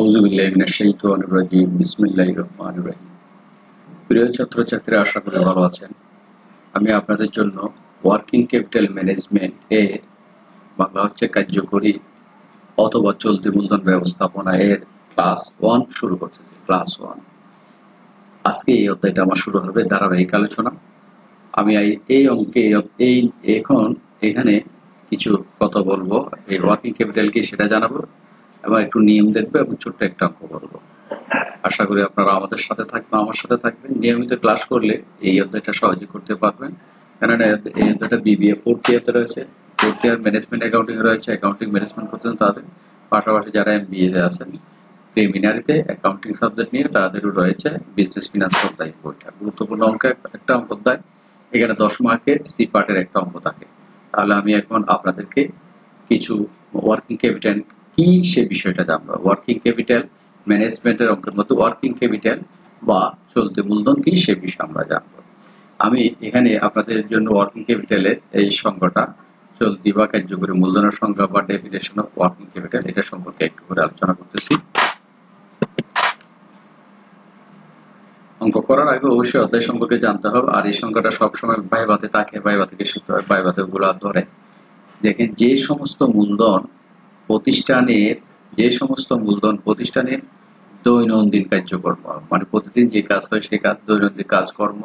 আউযুবিল্লাহি মিনাশ শাইতানির রাজিম বিসমিল্লাহির রহমানির রহিম। প্রিয় ছাত্রছাত্রীরা, আশা করি ভালো আছেন। আমি আপনাদের জন্য ওয়ার্কিং ক্যাপিটাল ম্যানেজমেন্ট এর বাংলা হচ্ছে কার্যকরী অথবা চলতি মূলধন ব্যবস্থাপনা এর ক্লাস 1 শুরু করতেছি। ক্লাস 1 আজকে এই অধ্যায়টা আমার শুরু হবে ধারাবাহিক আলোচনা। আমি এখন এখানে কিছু কথা বলবো, এই ওয়ার্কিং ক্যাপিটাল কি সেটা জানাবো এবং একটু নিয়ম দেখবো এবং ছোট্ট একটা অঙ্ক বলবো। আশা করি আপনারা আমার সাথে থাকবেন। নিয়মিত ক্লাস করলে এই অধ্যায়টা সহজে করতে পারবেন, কেননা এই অধ্যায়টা বিবিএ ফোর্থ ইয়ারে রয়েছে, ফোর্থ ইয়ার ম্যানেজমেন্ট অ্যাকাউন্টিং রয়েছে, অ্যাকাউন্টিং ম্যানেজমেন্ট করতেন তাদের পাশাপাশি যারা এমবিএ তে আছেন প্রিলিমিনারিতে অ্যাকাউন্টিং সাবজেক্ট নিয়ে তাদেরও রয়েছে বিজনেস ফিনান্স অধ্যায়। বইটা গুরুত্বপূর্ণ অঙ্ক, একটা অঙ্ক অধ্যায়। এখানে 10 মার্কের সি পার্টের একটা অঙ্ক থাকে। তাহলে আমি এখন আপনাদেরকে কিছু ওয়ার্কিং ক্যাপিটাল কি সে বিষয়টা জানবো। ওয়ার্কিং ক্যাপিটাল ম্যানেজমেন্টের অঙ্কের মতো ওয়ার্কিং ক্যাপিটাল বা চলতি মূলধন কি সে বিষয়ে আমরা জানবো। আমি এখানে আপনাদের জন্য ওয়ার্কিং ক্যাপিটালের এই সংজ্ঞাটা, চলতি বা কার্যকরী মূলধনের সংজ্ঞা বা ডেফিনেশন অফ ওয়ার্কিং ক্যাপিটাল, এটা সম্পর্কে একটু করে আলোচনা করতেছি। অঙ্ক করার আগে অবশ্যই অধ্যায় সম্পর্কে জানতে হবে, আর এই সংখ্যাটা সবসময় ভাইভাতে থাকে, ভাইভা থেকে শিখতে হয়, ভাইভাতে ওগুলো ধরে। দেখেন, যে সমস্ত মূলধন প্রতিষ্ঠানের দৈনন্দিন কার্যকর্ম, মানে প্রতিদিন যে কাজ হয় সে কাজ, দৈনন্দিন কাজকর্ম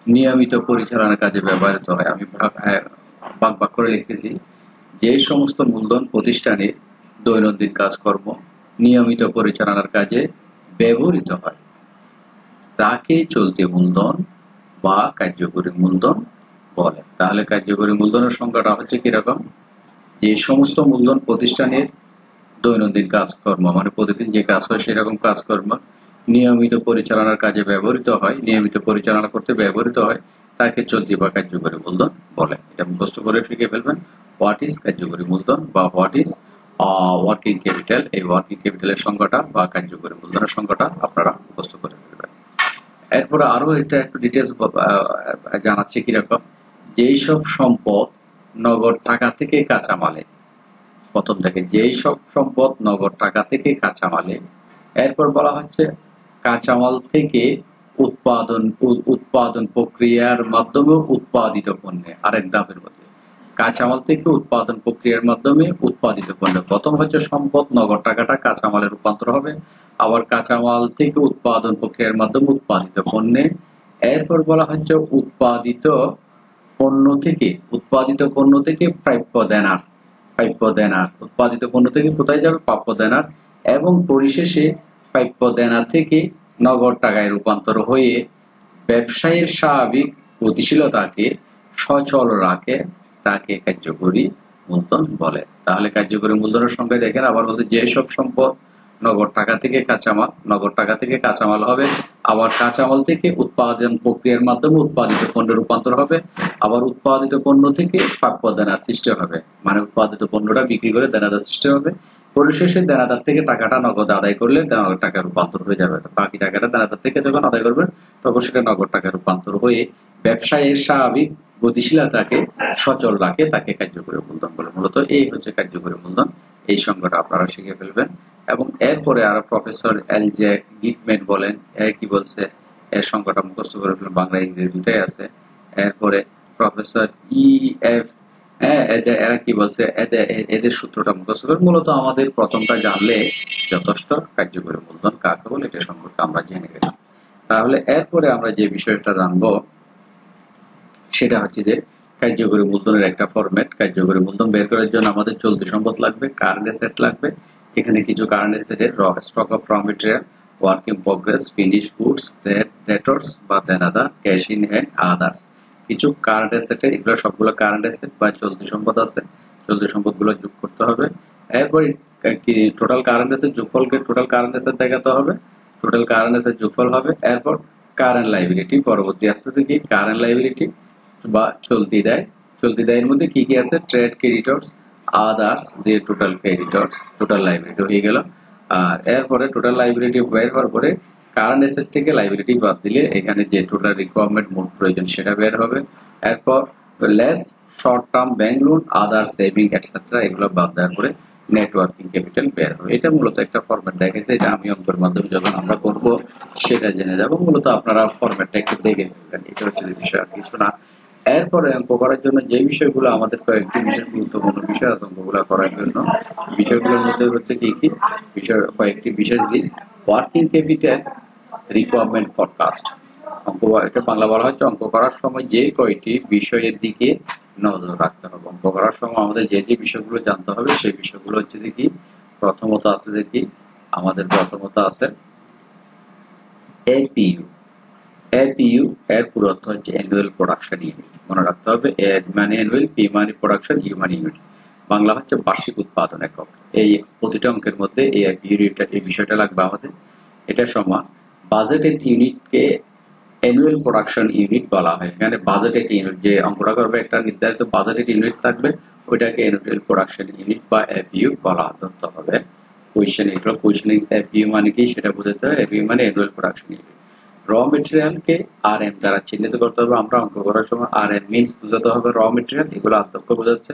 নিয়মিত পরিচালনার কাজে ব্যবহৃত হয়। আমি ভাগ ভাগ করে লিখেছি। যে সমস্ত মূলধন প্রতিষ্ঠানের দৈনন্দিন কাজকর্ম নিয়মিত পরিচালনার কাজে ব্যবহৃত হয় তাকে চলতি মূলধন বা কার্যকরী মূলধন বলে। তাহলে কার্যকরী মূলধনের সংখ্যাটা হচ্ছে কিরকম? যে সমস্ত মূলধন প্রতিষ্ঠানের দৈনন্দিন কাজকর্ম, মানে প্রতিদিন যে কাজ হয় সেরকম কাজকর্ম নিয়মিত পরিচালনার কাজে ব্যবহৃত হয়, নিয়মিত পরিচালনা করতে ব্যবহৃত হয়, তাকে চলতি বা কার্যকরী মূলধন বলে। এটা মুখস্থ করে শিখে ফেলবেন। হোয়াট ইজ কার্যকরী মূলধন বা হোয়াট ইজ ওয়ার্কিং ক্যাপিটাল। এই ওয়ার্কিং ক্যাপিটালের সংখ্যাটা বা কার্যকরী মূলধনের সংখ্যাটা আপনারা মুখস্থ করে ফেলবেন। এরপরে আরো এটা একটু ডিটেলস জানাচ্ছি কিরকম। যেই সব সম্পদ নগদ টাকা থেকে কাঁচামালে, প্রথম থেকে যেই সব সম্পদ নগদ টাকা থেকে কাঁচামালে, এরপর বলা হচ্ছে কাঁচামাল থেকে উৎপাদন প্রক্রিয়ার মাধ্যমে উৎপাদিত পণ্যে, আরেক ধাপের মধ্যে কাঁচামাল থেকে উৎপাদন প্রক্রিয়ার মাধ্যমে উৎপাদিত পণ্য। প্রথম হচ্ছে সম্পদ নগদ টাকাটা কাঁচামালে রূপান্তর হবে, আবার কাঁচামাল থেকে উৎপাদন প্রক্রিয়ার মাধ্যমে উৎপাদিত পণ্যে। এরপর বলা হচ্ছে উৎপাদিত পণ্য থেকে প্রাপ্য দেনার, উৎপাদিত পণ্য থেকে কোথায় যাবে? প্রাপ্য দেনার। এবং পরিশেষে প্রাপ্য দেনা থেকে নগদ টাকায় রূপান্তর হয়ে ব্যবসায়ের স্বাভাবিক গতিশীলতাকে সচল রাখে, তাকে কার্যকরী মূলধন বলে। তাহলে কার্যকরী মূলধনের সংখ্যা দেখেন, আবার বলতে যেসব সম্পদ নগদ টাকা থেকে কাঁচামাল হবে, আবার কাঁচামাল থেকে উৎপাদন প্রক্রিয়ার মাধ্যমে উৎপাদিত পণ্যে রূপান্তর হবে, আবার উৎপাদিত পণ্য থেকে প্রাপ্য দেনার সৃষ্টি হবে, মানে উৎপাদিত পণ্যটা বিক্রি করে দেনাদার সৃষ্টি হবে। পরিশেষে দেনাদার থেকে টাকাটা নগদ আদায় করলে টাকা রূপান্তর হয়ে যাবে। বাকি টাকাটা দেনাদার থেকে যখন আদায় করবেন তখন সেটা নগদ টাকা রূপান্তর হয়ে ব্যবসায়ের স্বাভাবিক গতিশীলতাকে সচল রাখে, তাকে কার্যকরী মূলধন বলে। মূলত এই হচ্ছে কার্যকরী মূলধন। এই সংজ্ঞাটা আপনারা শিখে ফেলবেন। এবং এরপরে আরো প্রফেসর এলজে গিটম্যান বলেন, কি বলছে এর সংজ্ঞাটা মুখস্থ করে ফেলবেন, বাংলা ইংরেজি দুটাই আছে। এরপরে প্রফেসর এফ এরা কি বলছে, এদের সূত্রটা মুখস্থ করে। মূলত আমাদের প্রথমটা জানলে যথেষ্ট, কার্যকরী মূলধন কাকে বলে এটা সম্পর্কে আমরা জেনে গেলাম। তাহলে এরপরে আমরা যে বিষয়টা জানবো সেটা হচ্ছে যে কার্যকরী মূলধনের একটা ফরম্যাট। কার্যকরী মূলধন বের করার জন্য আমাদের চলতি সম্পদ লাগবে, কারেন্ট অ্যাসেট লাগবে। এখানে কিছু কারেন্ট অ্যাসেটের stock of raw material, work in progress, finish goods, debtors বা দেনাদার, ক্যাশ ইন হ্যান্ড, আদার্স। কিছু কারেন্ট অ্যাসেটের, এগুলো সবগুলো কারেন্ট অ্যাসেট বা চলতি সম্পদ আছে, চলতি সম্পদগুলো যোগ করতে হবে। এরপর টোটাল কারেন্ট অ্যাসেট যোগফলকে টোটাল কারেন্ট অ্যাসেট দেখাতে হবে, টোটাল কারেন্ট অ্যাসেট যোগফল হবে। এরপর কারেন্ট লাইবিলিটি, পরবর্তী আসতেছে কি কারেন্ট লাইবিলিটি বা চলতি দায়ের মধ্যে কি কি আছে? ট্রেড ক্রেডিটর্স, আদার্স দিয়ে টোটাল ক্রেডিটর্স, টোটাল লাইবিলিটি হয়ে গেল। আর এরপরে টোটাল লাইবিলিটি বের হওয়ার পরে কারেন্ট অ্যাসেট থেকে লাইবিলিটি বাদ দিলে এখানে যে টোটাল রিকোয়ারমেন্ট মোট প্রয়োজন সেটা বের হবে। এরপর less short term bank loan, other saving etcetera, এগুলো বাদ দেওয়ার পরে নেট ওয়ার্কিং ক্যাপিটাল বের হবে। এটা মূলত একটা ফরম্যাট দেখেছে, এটা আমি অঙ্কের মাধ্যমে যখন আমরা করব সেটা জেনে যাব। মূলত আপনারা ফরম্যাটটা একটু দেখে নেবেন, এটা হচ্ছে বিষয়, আর কিছু না। এরপরে অঙ্ক করার জন্য যে বিষয়গুলো আমাদের কয়েকটি বিশেষ গুরুত্বপূর্ণ বিষয় আছে অঙ্কগুলো করার জন্য, বিষয়গুলোর মধ্যে হচ্ছে কি কি বিষয়, কয়েকটি বিশেষ দিক। ওয়ার্কিং ক্যাপিটাল রিকোয়ারমেন্ট ফরকাস্ট, অঙ্ক এটা বাংলা বলা হচ্ছে অঙ্ক করার সময় যে কয়টি বিষয়ের দিকে নজর রাখতে হবে। অঙ্ক করার সময় আমাদের যে যে বিষয়গুলো জানতে হবে সেই বিষয়গুলো হচ্ছে দেখি প্রথমত আছে দেখি আমাদের প্রথমত আছে এপিইউ। এপিইউ এর পুরো অর্থ হচ্ছে অ্যানুয়াল প্রোডাকশন ইউনিট, মনে রাখতে হবে। এ মানে অ্যানুয়াল, পি মানে প্রোডাকশন, ইউ মানে ইউনিট, বাংলা হচ্ছে বার্ষিক উৎপাদন একক। এই প্রতিটা অঙ্কের মধ্যে এই এপিইউ এই বিষয়টা লাগবে আমাদের। এটা সমান বাজেটেড ইউনিটকে অ্যানুয়াল প্রোডাকশন ইউনিট বলা হয়। এখানে বাজেটেড ইউনিট যে অঙ্কটা করবে একটা নির্ধারিত বাজেটেড ইউনিট থাকবে, ওইটাকে অ্যানুয়াল প্রোডাকশন ইউনিট বা এপিইউ বলা ধরতে হবে। কোয়েশ্চেন এগুলো কোয়েশ্চেনিং এপিইউ মানে কি সেটা বুঝতে হবে। এপিইউ মানে অ্যানুয়াল প্রোডাকশন ইউনিট। র মেটেরিয়ালকে আর এম দ্বারা চিহ্নিত করতে হবে। আমরা অঙ্ক করার সময় আর এম মিনস বুঝাতে হবে র মেটেরিয়াল, এগুলো আন্তঃক্য বোঝাচ্ছে।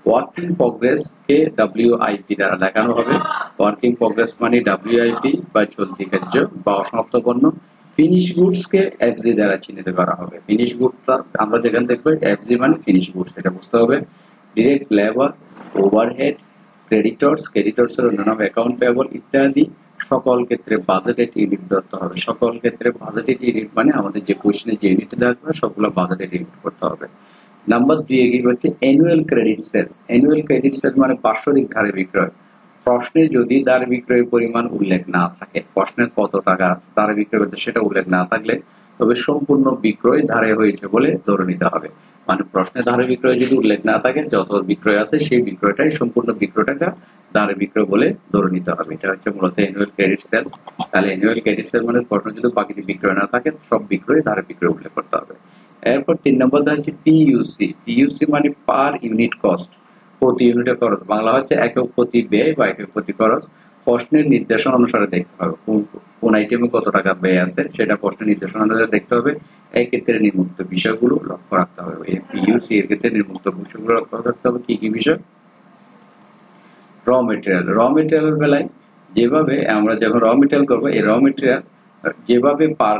ওয়ার্কিং প্রোগ্রেস কে ডব্লিউআইপি দ্বারা দেখানো হবে। ওয়ার্কিং প্রোগ্রেস মানে ডব্লিউআইপি বা চলতি কার্য বা অসমাপ্ত পণ্য। ফিনিশ গুডস কে এফজি দ্বারা চিহ্নিত করা হবে। ফিনিশ গুডটা আমরা যেখানে দেখবো এফজি মানে ফিনিশ গুডস, এটা বুঝতে হবে। ডিরেক্ট লেবার, ওভারহেড, ক্রেডিটর্স, ক্রেডিটর্সের অন্য নাম অ্যাকাউন্ট পেয়েবল ইত্যাদি সকল ক্ষেত্রে বাজেটেড ইউনিট ধরতে হবে। সকল ক্ষেত্রে বাজেটেড ইউনিট মানে আমাদের যে কোশ্চেনে যে ইউনিট দেওয়া হবে সবগুলো বাজেটেড ইউনিট করতে হবে। নাম্বার 2 এগিয়ে হচ্ছে annual credit sales. Annual credit sales মানে বার্ষিক ধারে বিক্রয়। প্রশ্নে যদি ধারে বিক্রয়ের পরিমাণ উল্লেখ না থাকে, প্রশ্নে কত টাকা ধারে বিক্রয় করতে সেটা উল্লেখ না থাকলে তবে সম্পূর্ণ বিক্রয় ধারে হয়েছে বলে ধরে নিতে হবে। মানে প্রশ্নে ধারে বিক্রয় যদি উল্লেখ না থাকে, যত বিক্রয় আছে সেই বিক্রয়টাই সম্পূর্ণ বিক্রয়টাকে ধারে বিক্রয় বলে ধরে নিতে হবে। এটা হচ্ছে মূলত অ্যানুয়াল ক্রেডিট সেলস। তাহলে অ্যানুয়াল ক্রেডিট সেলস মানে প্রশ্ন যদি বাকি বিক্রয় না থাকে সব বিক্রয় ধারে বিক্রয় উল্লেখ করতে হবে। এরপর 3 নম্বর হচ্ছে পিইউসি। পিইউসি মানে পার ইউনিট কস্ট, প্রতি ইউনিটে খরচ, বাংলা হচ্ছে একক প্রতি ব্যয় বা একক প্রতি খরচ। প্রশ্নের নির্দেশনা অনুসারে দেখতে হবে কোন আইটেমে কত টাকা ব্যয় আছে, সেটা প্রশ্নের নির্দেশনা অনুসারে দেখতে হবে। এই ক্ষেত্রে নিম্নোক্ত বিষয়গুলো লক্ষ্য রাখতে হবে। এই পিইউসি এর ক্ষেত্রে নিম্নোক্ত বিষয়গুলো লক্ষ্য রাখতে হবে। কি কি বিষয়? র মেটেরিয়াল। র মেটেরিয়ালের বেলায় যেভাবে আমরা যখন র মেটেরিয়াল করবো, এই র মেটেরিয়াল যেভাবে পার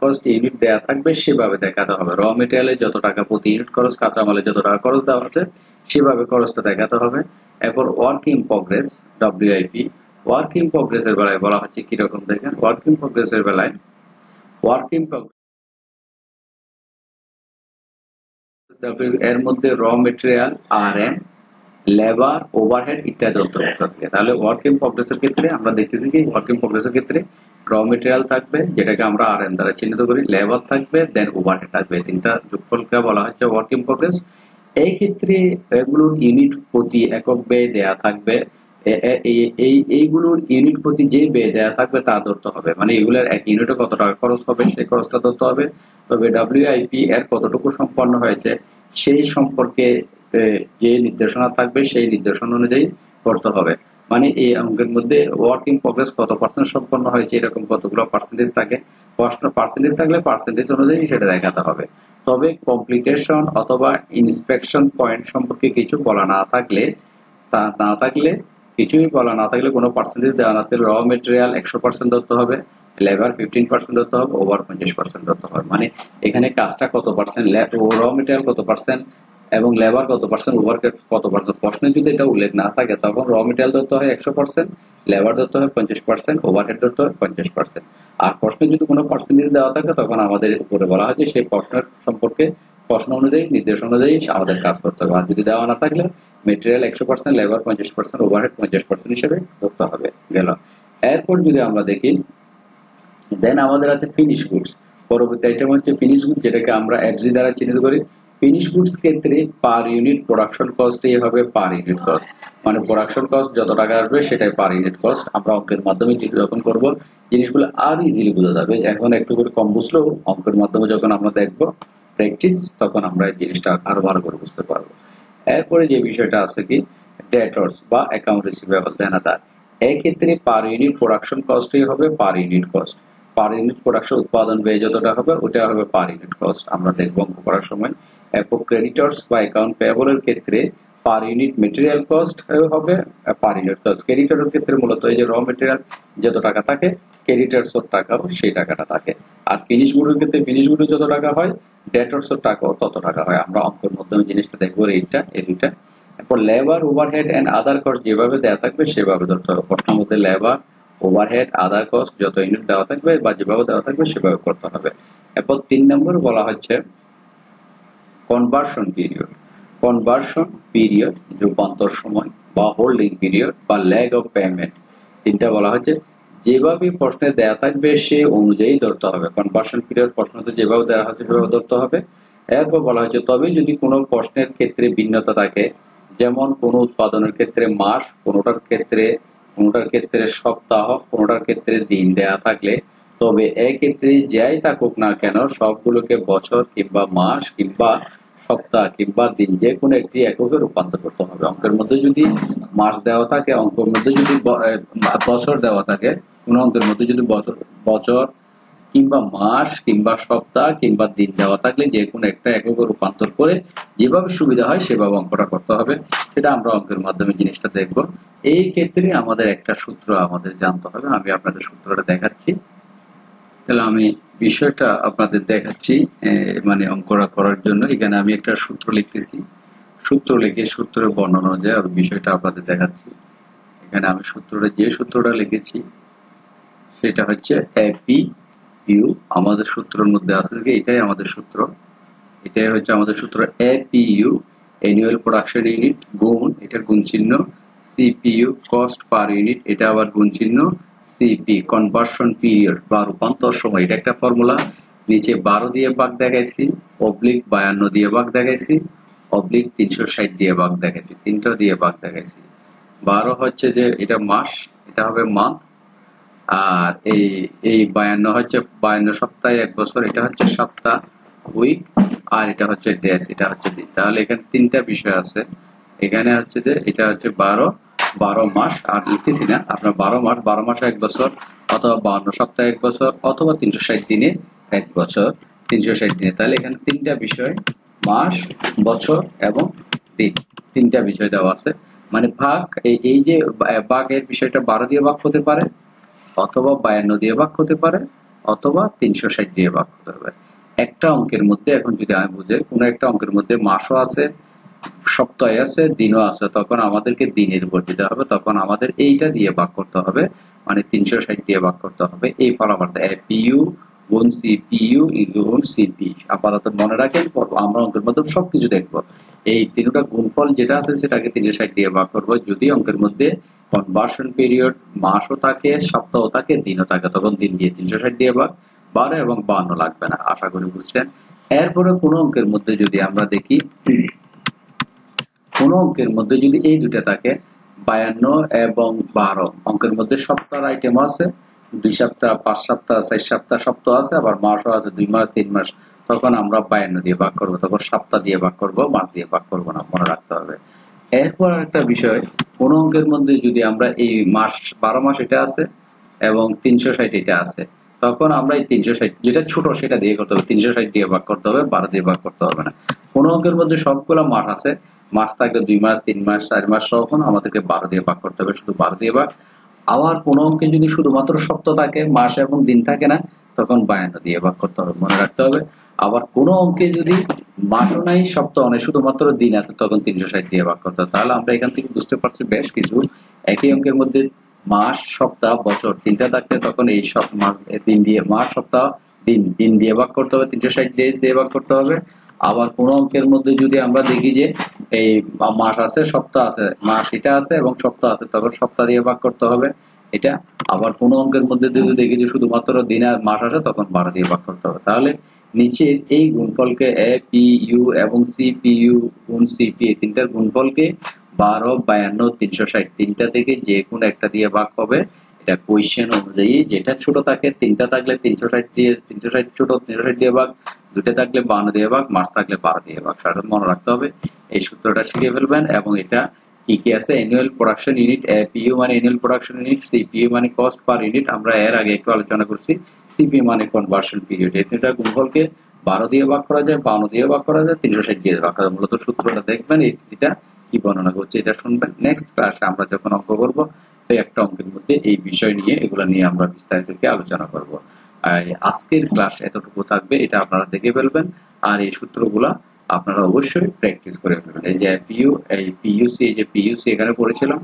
কস্ট ইউনিট দেওয়া থাকবে সেভাবে দেখাতে হবে। র মেটেরিয়ালে যত টাকা প্রতি ইউনিট খরচ, কাঁচামালে যত টাকা খরচ দেওয়া আছে সেভাবে খরচটা দেখাতে হবে। এরপর work in progress WIP. Work in progress এর বেলায় বলা হচ্ছে কিরকম দেখেন। ওয়ার্ক ইন প্রোগ্রেস এর বেলায় ওয়ার্ক ইন প্রোগ্রেস এর মধ্যে র material, R M, labour, overhead ইত্যাদি অন্তর্ভুক্ত থাকে। তাহলে ওয়ার্ক ইন প্রোগ্রেসের ক্ষেত্রে আমরা দেখতেছি কি ওয়ার্ক ইন প্রোগ্রেসের ক্ষেত্রে র মেটেরিয়াল থাকবে যেটাকে আমরা আর এম দ্বারা চিহ্নিত করি, লেবার থাকবে, দেন ওভারহেড থাকবে। তিনটা যোগফলকে বলা হচ্ছে ওয়ার্ক ইন প্রোগ্রেস। এই ক্ষেত্রে এগুলোর ইউনিট প্রতি একক ব্যয় দেয়া থাকবে। এইগুলোর ইউনিট প্রতি যে ব্যয় দেয়া থাকবে তা ধরতে হবে। মানে এগুলোর এক ইউনিটে কত টাকা খরচ হবে সেই খরচটা ধরতে হবে। তবে ডব্লিউআইপি এর কতটুকু সম্পন্ন হয়েছে সেই সম্পর্কে যে নির্দেশনা থাকবে সেই নির্দেশনা অনুযায়ী করতে হবে। মানে এই অঙ্কের মধ্যে ওয়ার্ক ইন প্রোগ্রেস কত পার্সেন্ট সম্পন্ন হয়েছে এরকম কতগুলো পার্সেন্টেজ থাকে, পার্সেন্টেজ থাকলে পার্সেন্টেজ অনুযায়ী সেটা দেখাতে হবে। তবে কমপ্লিটেশন অথবা ইন্সপেকশন পয়েন্ট সম্পর্কে কিছু বলা না থাকলে কিছুই বলা না থাকলে কোনো পার্সেন্টেজ দেওয়া না থাকলে র মেটেরিয়াল 100% ধরতে হবে, লেবার 15% ধরতে হবে, ওভার 50% ধরতে হবে। মানে এখানে কাজটা কত পার্সেন্ট, র মেটেরিয়াল কত পার্সেন্ট এবং লেবার কত পার্সেন্ট, ওভার কত পার্সেন্ট, প্রশ্নে যদি এটা উল্লেখ না থাকে তখন র মেটেরিয়াল ধরতে হয় 100%, লেবার ধরতে হয় 50%, ওভারহেড ধরতে হয় 50%। আর প্রশ্নে যদি কোনো পার্সেন্টেজ দেওয়া থাকে তখন আমাদের উপরে বলা হয় যে সেই প্রশ্নের সম্পর্কে প্রশ্ন অনুযায়ী নির্দেশ অনুযায়ী আমাদের কাজ করতে হবে। আর যদি দেওয়া না থাকলে মেটেরিয়াল 100%, লেবার 50%, ওভারহেড 50% হিসেবে ধরতে হবে। গেল। এরপর যদি আমরা দেখি দেন আমাদের আছে ফিনিশ গুডস। পরবর্তী আইটেম হচ্ছে ফিনিশ গুডস, যেটাকে আমরা এফজি দ্বারা চিহ্নিত করি। ফিনিশ গুডস ক্ষেত্রে পার ইউনিট প্রোডাকশন কস্টই হবে পার ইউনিট কস্ট। মানে প্রোডাকশন কস্ট যত টাকা আসবে সেটাই পার ইউনিট কস্ট। আমরা অঙ্কের মাধ্যমে যখন করব জিনিসগুলো আর ইজিলি বোঝা যাবে। এখন একটু করে কম বুঝলেও অঙ্কের মাধ্যমে যখন আমরা দেখবো প্র্যাকটিস তখন আমরা এই জিনিসটা আরো ভালো করে বুঝতে পারবো। এরপরে যে বিষয়টা আছে কি ডেটর্স বা অ্যাকাউন্ট রিসিভেবল দেনাদার। এই ক্ষেত্রে পার ইউনিট প্রোডাকশন কস্টই হবে per unit cost. Per unit production উৎপাদন ব্যয় যতটা হবে ওটা হবে পার ইউনিট কস্ট। আমরা দেখবো অঙ্ক করার সময়। এরপর ক্রেডিটর্স বা অ্যাকাউন্ট পেয়েবলের ক্ষেত্রে পার ইউনিট মেটেরিয়াল কস্ট হবে পার ইউনিট কস্ট। ক্রেডিটরের ক্ষেত্রে মূলত এই যে র মেটেরিয়াল যত টাকা থাকে ক্রেডিটরস এর টাকাও সেই টাকাটা থাকে। আর ফিনিশ গুডের ক্ষেত্রে ফিনিশ গুডে যত টাকা হয় ডেটরস এর টাকাও তত টাকা হয়। আমরা অঙ্কের মাধ্যমে জিনিসটা দেখবো এইটা এই দুইটা। এরপর labour overhead and other cost যেভাবে দেওয়া থাকবে সেভাবে ধরতে হবে। প্রশ্নের মধ্যে লেবার ওভারহেড আদার কস্ট যত ইউনিট দেওয়া থাকবে বা যেভাবে দেওয়া থাকবে সেভাবে করতে হবে। এরপর 3 নম্বর বলা হচ্ছে কনভার্সন পিরিয়ড। কনভার্সন পিরিয়ড রূপান্তর সময় বা হোল্ডিং পিরিয়ড বা ল্যাগ অফ পেমেন্ট, তিনটা বলা হচ্ছে। যেভাবে প্রশ্নে দেওয়া থাকবে সে অনুযায়ী ধরতে হবে। কনভার্সন পিরিয়ড প্রশ্নতে যেভাবে দেওয়া হচ্ছে সেভাবে ধরতে হবে। এরপর বলা হচ্ছে তবে যদি কোনো প্রশ্নের ক্ষেত্রে ভিন্নতা থাকে, যেমন কোনো উৎপাদনের ক্ষেত্রে মাস, কোনোটার ক্ষেত্রে সপ্তাহ, কোনোটার ক্ষেত্রে দিন দেয়া থাকলে, তবে এক্ষেত্রে যাই থাকুক না কেন সবগুলোকে বছর কিংবা মাস কিংবা সপ্তাহ কিংবা দিন যে কোনো একটি এককে রূপান্তর করতে হবে। অঙ্কের মধ্যে যদি মাস দেওয়া থাকে, অঙ্কের মধ্যে যদি বছর দেওয়া থাকে, কোন অঙ্কের মধ্যে যদি বছর কিংবা মাস কিংবা সপ্তাহ কিংবা দিন দেওয়া থাকলে যে কোনো একটা এককে রূপান্তর করে যেভাবে সুবিধা হয় সেভাবে অঙ্কটা করতে হবে। সেটা আমরা অঙ্কের মাধ্যমে জিনিসটা দেখব। এই ক্ষেত্রে আমাদের একটা সূত্র আমাদের জানতে হবে। আমি আপনাদের সূত্রটা দেখাচ্ছি। তাহলে আমি বিষয়টা আপনাদের দেখাচ্ছি, মানে অঙ্কটা করার জন্য এখানে আমি একটা সূত্র লিখতেছি। সূত্র লিখে সূত্রের বর্ণনা অনুযায়ী আমি বিষয়টা আপনাদের দেখাচ্ছি। এখানে আমি যে সূত্রটা লিখেছি সেটা হচ্ছে এপি ইউ। আমাদের সূত্রের মধ্যে আছে যে এটাই আমাদের সূত্র, এটাই হচ্ছে আমাদের সূত্র এপিইউ অ্যানুয়াল প্রোডাকশন ইউনিট গুণ, এটা গুণ চিহ্ন, সিপিইউ কস্ট পার ইউনিট, এটা আবার গুণ চিহ্ন, সিপি কনভার্সন পিরিয়ড বা রূপান্তর সময়, এটা একটা ফর্মুলা। নিচে 12 দিয়ে ভাগ দেখাইছি, অবলিক 52 দিয়ে ভাগ দেখাইছি, অবলিক 360 দিয়ে ভাগ দেখাইছি, তিনটা দিয়ে ভাগ দেখাইছি। 12 হচ্ছে যে এটা মাস, এটা হবে মান্থ, আর এই 52 হচ্ছে 52 সপ্তাহে 1 বছর, এটা হচ্ছে সপ্তাহ উইক, আর এটা হচ্ছে ডেজ, এটা হচ্ছে দিন। তাহলে এখানে তিনটা বিষয় আছে। এখানে হচ্ছে যে এটা হচ্ছে 12 মাস, আর লিখতেছি না আপনার 12 মাসে 1 বছর, অথবা 52 সপ্তাহে 1 বছর, অথবা 360 দিনে 1 বছর, 360 দিনে। তাহলে এখানে তিনটা বিষয় মাস, বছর এবং দিন, তিনটা বিষয় দেওয়া আছে। মানে ভাগ এই যে ভাগের বিষয়টা 12 দিয়ে ভাগ হতে পারে, অথবা 52 দিয়ে ভাগ হতে পারে, অথবা 360 দিয়ে ভাগ হতে পারে। একটা অঙ্কের মধ্যে এখন যদি আমি বুঝাই, কোন একটা অঙ্কের মধ্যে মাসও আছে, সপ্তাহ আছে, দিনও আছে, তখন আমাদেরকে দিনের উপর দিতে হবে, তখন আমাদের এইটা দিয়ে ভাগ করতে হবে, মানে 360 দিয়ে ভাগ করতে হবে। এই ফলাফলটা এপিইউ গুণ সিপিইউ গুণ সিপি। আপাতত মনে রাখেন, আমরা অঙ্কের মধ্যে সবকিছু দেখবো। এই তিনটা গুণফল যেটা আছে সেটাকে 360 দিয়ে ভাগ করবো। যদি অঙ্কের মধ্যে কনভার্সন পিরিয়ড মাসও থাকে, সপ্তাহ থাকে, দিনও থাকে, তখন দিন দিয়ে 360 দিয়ে ভাগ, 12 এবং 52 লাগবে না। আশা করি বুঝছেন। এরপরে কোন অঙ্কের মধ্যে যদি আমরা দেখি, কোন অঙ্কের মধ্যে যদি এই দুটা থাকে 52 এবং 12, অঙ্কের মধ্যে সপ্তাহের আইটেম আছে, 2 সপ্তাহ, 5 সপ্তাহ, 4 সপ্তাহ সপ্তাহ আছে, আবার মাসও আছে, 2 মাস, 3 মাস, তখন আমরা 52 দিয়ে ভাগ করবো, তখন সপ্তাহ দিয়ে ভাগ করবো, মাস দিয়ে ভাগ করবো না, মনে রাখতে হবে। এরপর একটা বিষয়, কোন অঙ্কের মধ্যে যদি আমরা এই মাস 12 মাস এটা আছে এবং 360 এটা আছে, তখন আমরা এই 360 যেটা ছোট সেটা দিয়ে করতে হবে, 360 দিয়ে ভাগ করতে হবে, 12 দিয়ে ভাগ করতে হবে না। কোন অঙ্কের মধ্যে সবগুলো মাস আছে, মাস থাকলে 2 মাস, 3 মাস, 4 মাস, তখন আমাদেরকে 12 দিয়ে ভাগ করতে হবে, শুধু 12 দিয়ে ভাগ। আবার কোন অঙ্কে যদি শুধুমাত্র সপ্তাহ থাকে, মাস এবং দিন থাকে না, তখন 52 দিয়ে ভাগ করতে হবে, মনে রাখতে হবে। আবার কোন অঙ্কে যদি মাসও নাই, সপ্তাহ নেই, শুধুমাত্র দিন আছে, তখন 360 দিয়ে ভাগ করতে হবে। তাহলে আমরা এখান থেকে বুঝতে পারছি বেশ কিছু। একই অঙ্কের মধ্যে মাস, সপ্তাহ, বছর তিনটা থাকলে তখন এই সব মাস, দিন দিয়ে, মাস, সপ্তাহ, দিন দিয়ে ভাগ করতে হবে, 360 ডেজ দিয়ে ভাগ করতে হবে। আবার কোন অঙ্কের মধ্যে যদি আমরা দেখি যে এই মাস আছে, সপ্তাহ আছে, মাস এটা আছে এবং সপ্তাহ আছে, তখন সপ্তাহ দিয়ে ভাগ করতে হবে এটা। আবার কোন অঙ্কের মধ্যে যদি দেখি যে শুধুমাত্র দিন আর মাস আছে, তখন 12 দিয়ে ভাগ করতে হবে। তাহলে নিচের এই গুণফলকে এপিইউ এবং সিপিইউ গুণ সিপি, এই তিনটার গুণফলকে 12, 52, 360 তিনটা থেকে যে কোনো একটা দিয়ে ভাগ হবে। এটা কোয়েশ্চেন অনুযায়ী, যেটা ছোট থাকে, তিনটা থাকলে 360 দিয়ে, 360 ছোট, 360 দিয়ে ভাগ, দুটো থাকলে 52 দিয়ে ভাগ, মাস থাকলে 12 দিয়ে ভাগ। সেটা মনে রাখতে হবে। এই সূত্রটা শিখে ফেলবেন। এবং এটা কি কি আছে, অ্যানুয়াল প্রোডাকশন ইউনিট, এপিইউ মানে অ্যানুয়াল প্রোডাকশন ইউনিট, সিপিইউ মানে কস্ট পার ইউনিট, আমরা এর আগে একটু আলোচনা করছি। সিপি মানে কনভার্সন পিরিয়ড। এই তিনটা গুণফলকে 12 দিয়ে ভাগ করা যায়, 52 দিয়ে ভাগ করা যায়, 360 দিয়ে ভাগ করা যায়। মূলত সূত্রটা দেখবেন, এটা কি বর্ণনা করছে এটা শুনবেন। নেক্সট ক্লাসে আমরা যখন অঙ্ক করব এই একটা অঙ্কের মধ্যে এই বিষয় নিয়ে এগুলো নিয়ে আমরা বিস্তারিত আলোচনা করব। আজকের ক্লাস এতটুকু থাকবে, এটা আপনারা দেখে ফেলবেন আর এই সূত্রগুলা আপনারা অবশ্যই প্র্যাকটিস করে ফেলবেন। এই যে পিইউ, এই পিইউসি, এই যে পিইউসি এখানে পড়েছিলাম,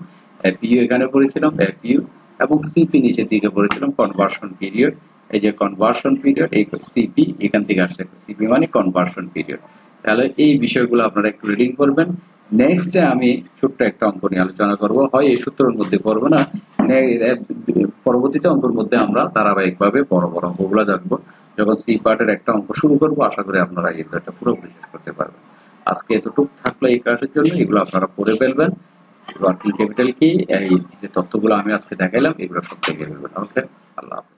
পিইউ এখানে পড়েছিলাম, পিইউ এবং সিপি নিচের দিকে পড়েছিলাম কনভার্সন পিরিয়ড। এই যে কনভার্সন পিরিয়ড, এই সিপি এখান থেকে আসছে, সিপি মানে কনভার্সন পিরিয়ড। তাহলে এই বিষয়গুলো আপনারা একটু রিডিং করবেন। নেক্সট আমি ছোট্ট একটা অঙ্ক নিয়ে আলোচনা করব, হয় এই সূত্রের মধ্যে করবো না, পরবর্তীতে অঙ্কের মধ্যে আমরা ধারাবাহিকভাবে বড় বড় অঙ্কগুলো দেখবো। যখন সি পার্টের একটা অঙ্ক শুরু করবো আশা করি আপনারা এই একটা পুরোপুরি শেষ করতে পারবেন। আজকে এতটুকু থাকলো এই ক্লাসের জন্য, এগুলো আপনারা পড়ে ফেলবেন। ওয়ার্কিং ক্যাপিটাল কি, এই যে তথ্যগুলো আমি আজকে দেখাইলাম এগুলো সব দেখে ফেলবেন। ওকে, আল্লাহ হাফেজ।